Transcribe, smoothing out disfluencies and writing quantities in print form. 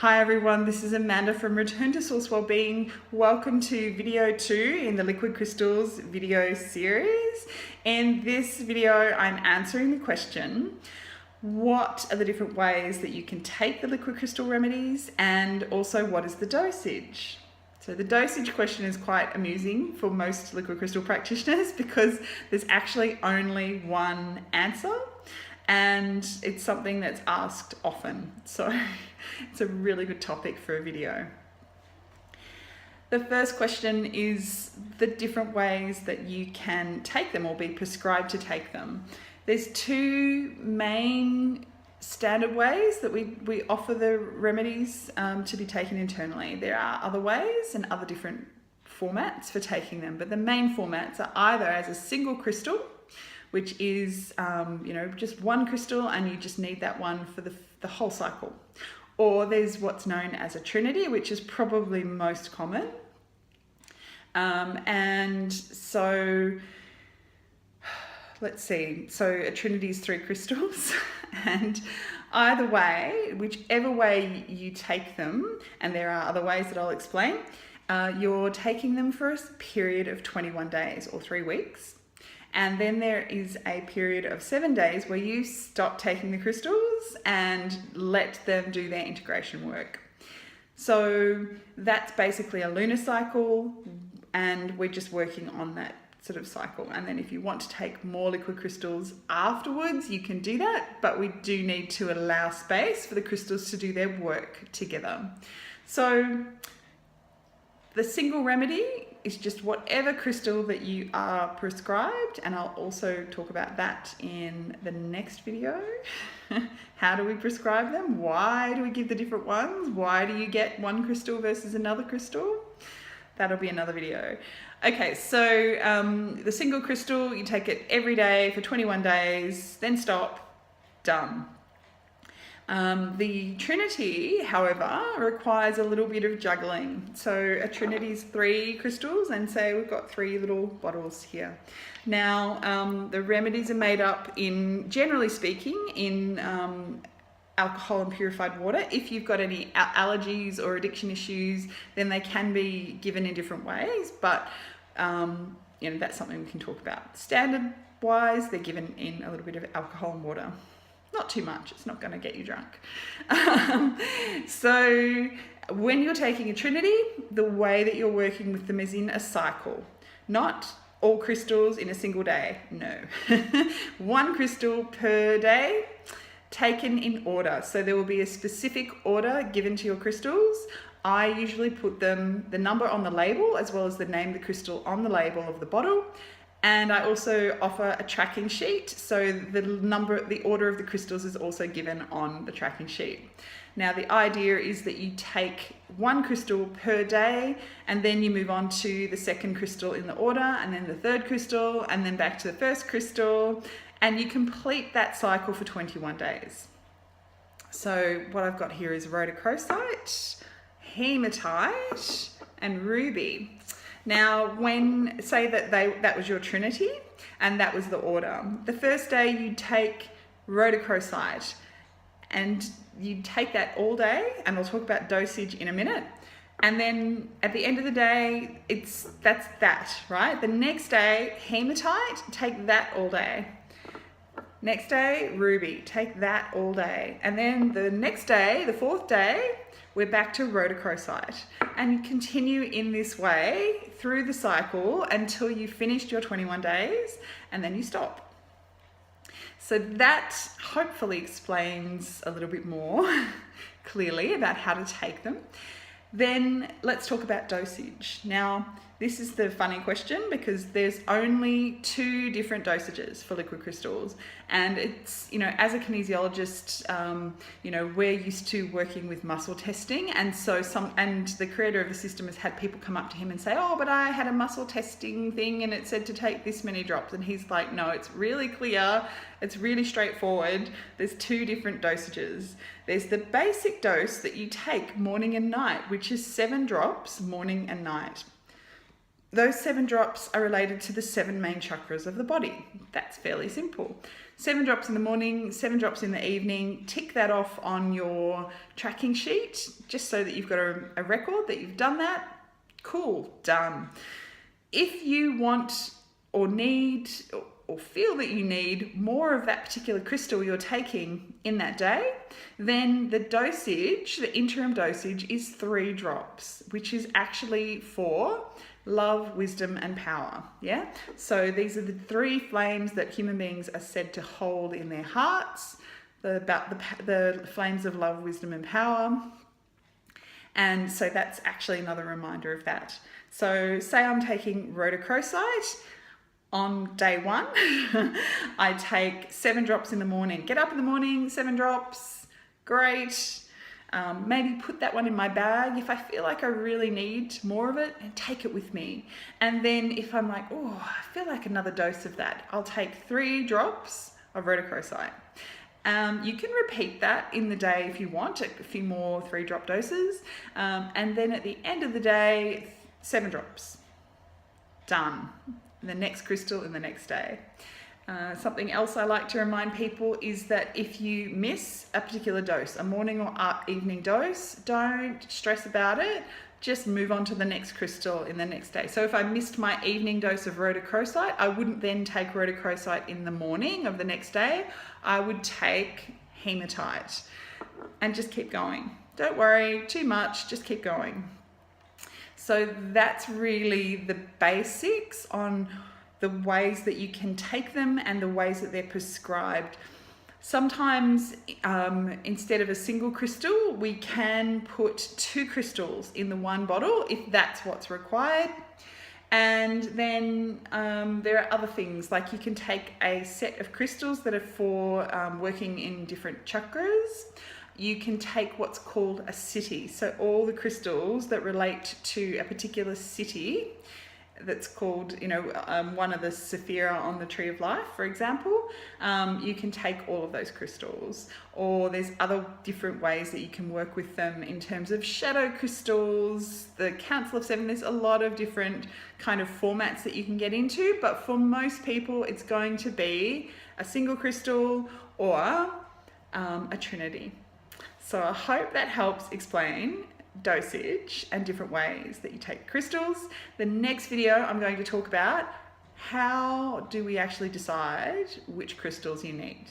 Hi everyone, this is Amanda from Return to Source Wellbeing. Welcome to video 2 in the Liquid Crystals video series. In this video, I'm answering the question, what are the different ways that you can take the liquid crystal remedies, and also what is the dosage? So the dosage question is quite amusing for most liquid crystal practitioners because there's actually only one answer. And it's something that's asked often, so it's a really good topic for a video. The first question is the different ways that you can take them or be prescribed to take them. There's two main standard ways that we offer the remedies to be taken internally. There are other ways and other different formats for taking them, but the main formats are either as a single crystal, which is, just one crystal and you just need that one for the whole cycle. Or there's what's known as a trinity, which is probably most common. And so, let's see, so a trinity is 3 crystals and either way, whichever way you take them, and there are other ways that I'll explain, you're taking them for a period of 21 days or 3 weeks. And then there is a period of 7 days where you stop taking the crystals and let them do their integration work. So that's basically a lunar cycle, and we're just working on that sort of cycle. And then if you want to take more liquid crystals afterwards, you can do that, but we do need to allow space for the crystals to do their work together. So the single remedy is just whatever crystal that you are prescribed, and I'll also talk about that in the next video. How do we prescribe them? Why do we give the different ones? Why do you get one crystal versus another crystal? That'll be another video. Okay, so the single crystal, you take it every day for 21 days, then stop, done. The trinity, however, requires a little bit of juggling. So a trinity is 3 crystals, and say we've got 3 little bottles here. Now, the remedies are made up in, generally speaking, in alcohol and purified water. If you've got any allergies or addiction issues, then they can be given in different ways, but that's something we can talk about. Standard wise, they're given in a little bit of alcohol and water. Not too much, it's not going to get you drunk. So when you're taking a trinity, the way that you're working with them is in a cycle. Not all crystals in a single day, no. 1 crystal per day, taken in order. So there will be a specific order given to your crystals. I usually put them, the number on the label, as well as the name of the crystal on the label of the bottle. And I also offer a tracking sheet, so the order of the crystals is also given on the tracking sheet. Now the idea is that you take 1 crystal per day, and then you move on to the 2nd crystal in the order, and then the 3rd crystal, and then back to the 1st crystal, and you complete that cycle for 21 days. So what I've got here is rhodochrosite, hematite, and ruby. Now, say that was your trinity and that was the order. The first day you take rhodochrosite and you take that all day, and I'll talk about dosage in a minute. And then at the end of the day, that's that, right? The next day, hematite, take that all day. Next day, ruby, take that all day. And then the next day, the 4th day, we're back to rhodochrosite, and you continue in this way through the cycle until you finished your 21 days, and then you stop. So that hopefully explains a little bit more clearly about how to take them. Then let's talk about dosage. Now, this is the funny question because there's only 2 different dosages for liquid crystals. And it's, as a kinesiologist, we're used to working with muscle testing. And so and the creator of the system has had people come up to him and say, oh, but I had a muscle testing thing and it said to take this many drops. And he's like, no, it's really clear. It's really straightforward. There's 2 different dosages. There's the basic dose that you take morning and night, which is 7 drops morning and night. those 7 drops are related to the 7 main chakras of the body. That's fairly simple. 7 drops in the morning, 7 drops in the evening. Tick that off on your tracking sheet, just so that you've got a record that you've done that. Cool, done. If you want or need or feel that you need more of that particular crystal you're taking in that day, then the dosage, the interim dosage, is 3 drops, which is actually for love, wisdom, and power. Yeah. So these are the 3 flames that human beings are said to hold in their hearts. The flames of love, wisdom, and power. And so that's actually another reminder of that. So say I'm taking rhodochrosite. On day 1, I take 7 drops in the morning. Get up in the morning, 7 drops, great. Maybe put that one in my bag if I feel like I really need more of it, and take it with me. And then if I'm like, oh, I feel like another dose of that, I'll take 3 drops of rhodochrosite. You can repeat that in the day if you want, a few more 3-drop doses. And then at the end of the day, 7 drops. Done. The next crystal in the next day. Something else I like to remind people is that if you miss a particular dose, a morning or evening dose, don't stress about it. Just move on to the next crystal in the next day. So if I missed my evening dose of rhodochrosite, I wouldn't then take rhodochrosite in the morning of the next day. I would take hematite and just keep going. Don't worry too much, just keep going. So that's really the basics on the ways that you can take them and the ways that they're prescribed. Sometimes instead of a single crystal, we can put 2 crystals in the one bottle if that's what's required. And then there are other things, like you can take a set of crystals that are for working in different chakras. You can take what's called a city. So all the crystals that relate to a particular city, that's called, one of the Sephira on the Tree of Life, for example, you can take all of those crystals. Or there's other different ways that you can work with them in terms of shadow crystals, the Council of 7. There's a lot of different kind of formats that you can get into, but for most people, it's going to be a single crystal or a trinity. So I hope that helps explain dosage and different ways that you take crystals. The next video I'm going to talk about how do we actually decide which crystals you need.